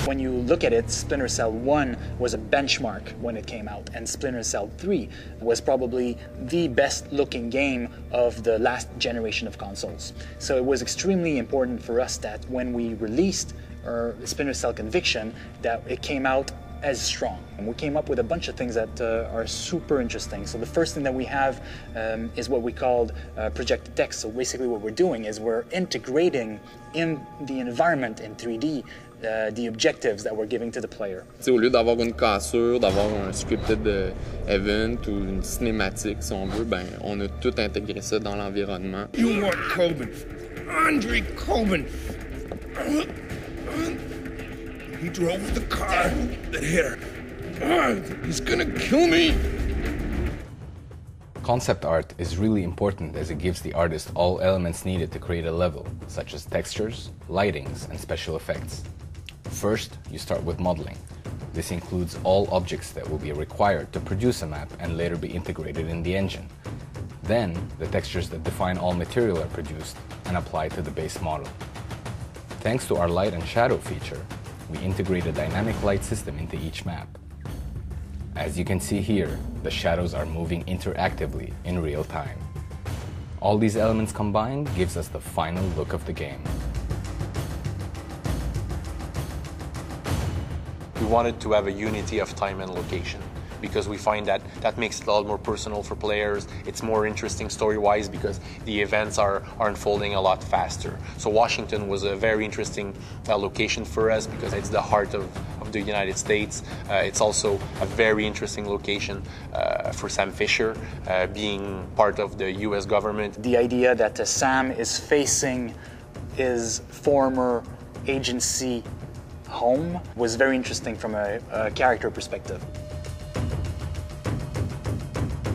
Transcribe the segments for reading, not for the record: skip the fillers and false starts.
When you look at it, Splinter Cell 1 was a benchmark when it came out, and Splinter Cell 3 was probably the best looking game of the last generation of consoles. So it was extremely important for us that when we released Splinter Cell Conviction, that it came out as strong. And we came up with a bunch of things that are super interesting. So the first thing that we have is what we called projected text. So basically what we're doing is we're integrating in the environment in 3D the objectives that we're giving to the player. Au lieu d'avoir une cassure, d'avoir un scripted event ou une cinématique, si on veut, ben, on a tout intégré ça dans l'environnement. You want Coben? Andre Coben! He drove the car that hit her. He's gonna kill me! Concept art is really important as it gives the artist all elements needed to create a level, such as textures, lightings, and special effects. First, you start with modeling. This includes all objects that will be required to produce a map and later be integrated in the engine. Then, the textures that define all material are produced and applied to the base model. Thanks to our light and shadow feature, we integrate a dynamic light system into each map. As you can see here, the shadows are moving interactively in real time. All these elements combined gives us the final look of the game. We wanted to have a unity of time and location because we find that that makes it a lot more personal for players. It's more interesting story-wise because the events are unfolding a lot faster. So Washington was a very interesting location for us because it's the heart of the United States. It's also a very interesting location for Sam Fisher, being part of the US government. The idea that Sam is facing his former agency home was very interesting from a character perspective.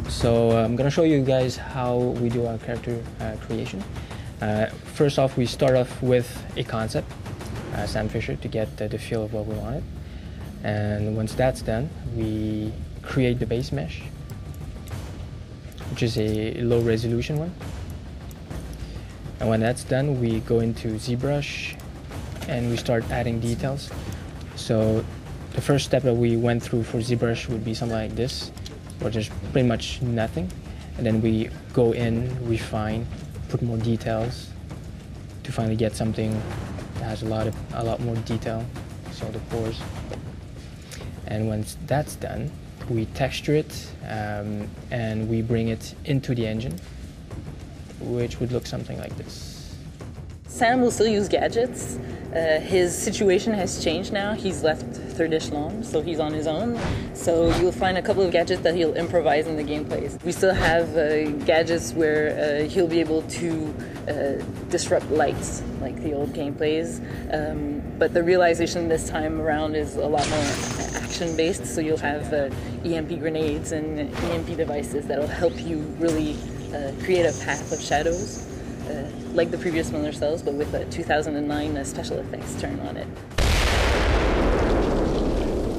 So I'm going to show you guys how we do our character creation. First off, we start off with a concept, Sam Fisher, to get the feel of what we wanted. And once that's done, we create the base mesh, which is a low resolution one. And when that's done, we go into ZBrush and we start adding details. So the first step that we went through for ZBrush would be something like this, where there's pretty much nothing. And then we go in, refine, put more details to finally get something that has a lot more detail, so the pores. And once that's done, we texture it and we bring it into the engine, which would look something like this. Sam will still use gadgets. His situation has changed now. He's left Third Echelon, so he's on his own. So you'll find a couple of gadgets that he'll improvise in the gameplays. We still have gadgets where he'll be able to disrupt lights, like the old gameplays. But the realization this time around is a lot more action-based, so you'll have EMP grenades and EMP devices that'll help you really create a path of shadows. Like the previous Splinter Cells, but with a 2009 special effects turn on it.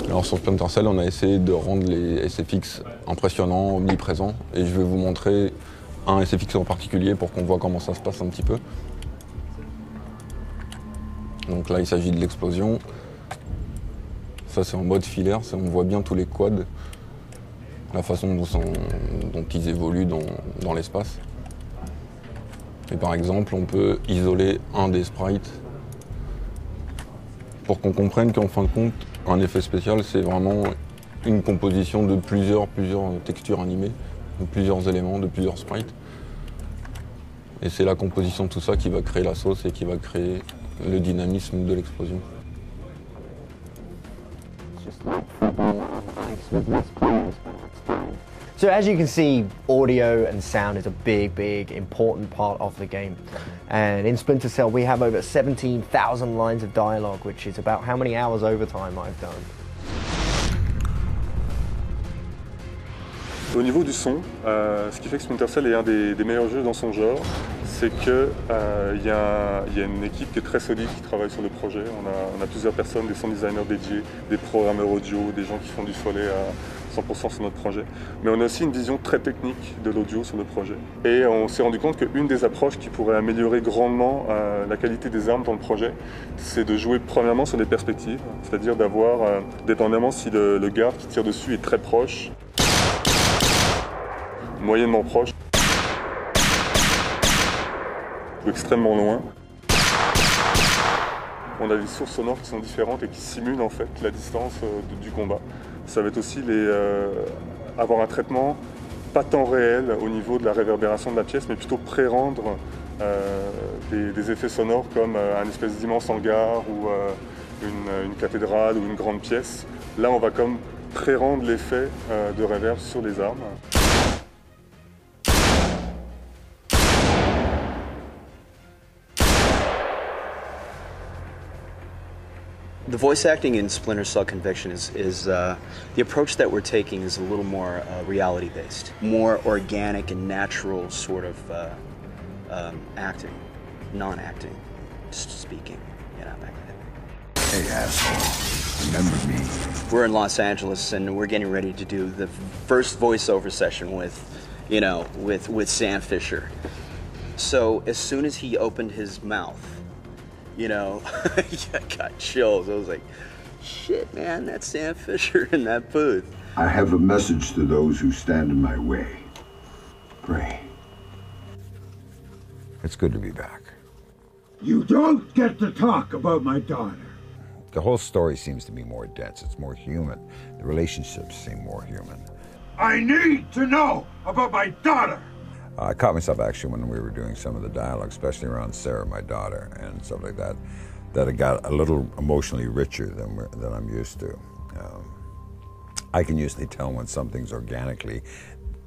Alors sur Splinter Cell, on a essayé de rendre les SFX impressionnants, omniprésents, et je vais vous montrer un SFX en particulier pour qu'on voit comment ça se passe un petit peu. Donc là, il s'agit de l'explosion. Ça, c'est en mode filaire, on voit bien tous les quads, la façon dont ils évoluent dans l'espace. Et par exemple, on peut isoler un des sprites pour qu'on comprenne qu'en fin de compte, un effet spécial, c'est vraiment une composition de plusieurs textures animées, de plusieurs éléments, de plusieurs sprites. Et c'est la composition de tout ça qui va créer la sauce et qui va créer le dynamisme de l'explosion. So as you can see, audio and sound is a big, important part of the game. And in Splinter Cell, we have over 17,000 lines of dialogue, which is about how many hours overtime I've done. Au niveau du son, ce qui fait que Splinter Cell est un des meilleurs jeux dans son genre, c'est que il y a une équipe qui est très solide qui travaille sur le projet. On a plusieurs personnes, des sound designers dédiés, des programmeurs audio, des gens qui font du soleil à 100% sur notre projet. Mais on a aussi une vision très technique de l'audio sur le projet. Et on s'est rendu compte qu'une des approches qui pourrait améliorer grandement la qualité des armes dans le projet, c'est de jouer premièrement sur les perspectives, c'est-à-dire d'avoir, dépendamment si le garde qui tire dessus est très proche, moyennement proche, ou extrêmement loin. On a des sources sonores qui sont différentes et qui simulent en fait la distance du combat. Ça va être aussi avoir un traitement pas temps réel au niveau de la réverbération de la pièce, mais plutôt pré-rendre des effets sonores comme un espèce d'immense hangar ou une cathédrale ou une grande pièce. Là, on va comme pré-rendre l'effet de réverb sur les armes. The voice acting in Splinter Cell Conviction is the approach that we're taking is a little more reality-based, more organic and natural sort of acting, non-acting, just speaking. You know, Hey, asshole. Remember me? we're in Los Angeles and we're getting ready to do the first voiceover session with Sam Fisher. So as soon as he opened his mouth, you know, I got chills. I was like, shit, man, that's Sam Fisher in that booth. I have a message to those who stand in my way. Pray. It's good to be back. You don't get to talk about my daughter. The whole story seems to be more dense. It's more human. The relationships seem more human. I need to know about my daughter. I caught myself actually when we were doing some of the dialogue, especially around Sarah, my daughter, and stuff like that, that it got a little emotionally richer than I'm used to. I can usually tell when something's organically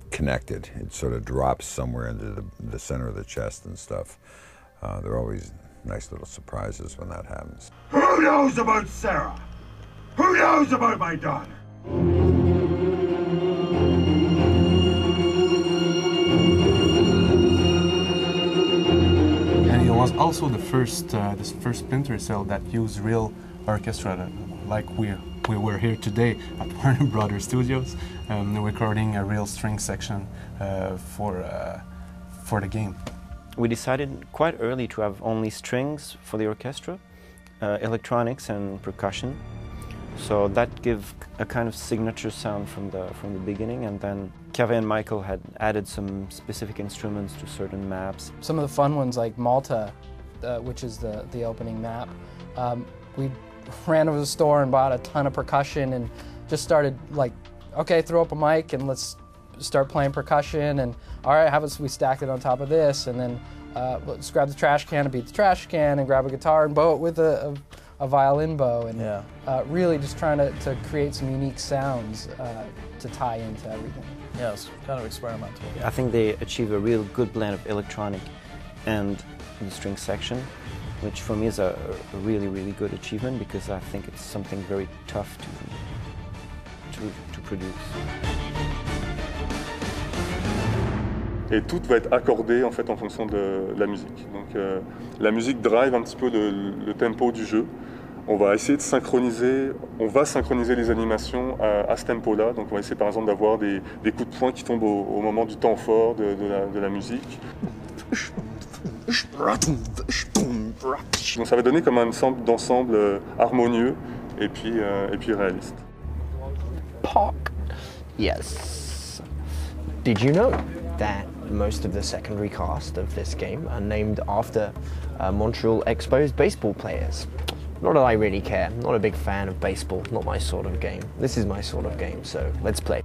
connected. It sort of drops somewhere into the center of the chest and stuff. There are always nice little surprises when that happens. Who knows about Sarah? Who knows about my daughter? And it was also the first Splinter Cell that used real orchestra, like we were here today at Warner Brothers Studios, recording a real string section for the game. We decided quite early to have only strings for the orchestra, electronics and percussion. So that gave a kind of signature sound from the beginning, and then Kevin and Michael had added some specific instruments to certain maps. Some of the fun ones like Malta, which is the opening map, we ran over to the store and bought a ton of percussion and just started like, okay, throw up a mic and let's start playing percussion, and all right, we stacked it on top of this, and then let's grab the trash can and beat the trash can and grab a guitar and bow it with a violin bow, and really just trying to create some unique sounds to tie into everything. Yeah, it's kind of experimental. I think they achieve a real good blend of electronic and the string section, which for me is a really, really good achievement, because I think it's something very tough to produce. Et tout va être accordé en fait en fonction de la musique. Donc la musique drive un petit peu le tempo du jeu. On va essayer de synchroniser, les animations à ce tempo-là. Donc on va essayer par exemple d'avoir des coups de poing qui tombent au moment du temps fort de la musique. Donc ça va donner comme un ensemble d'ensemble harmonieux et puis réaliste. Park. Yes. Did you know that most of the secondary cast of this game are named after Montreal Expos baseball players? Not that I really care. I'm not a big fan of baseball. Not my sort of game. This is my sort of game, so let's play.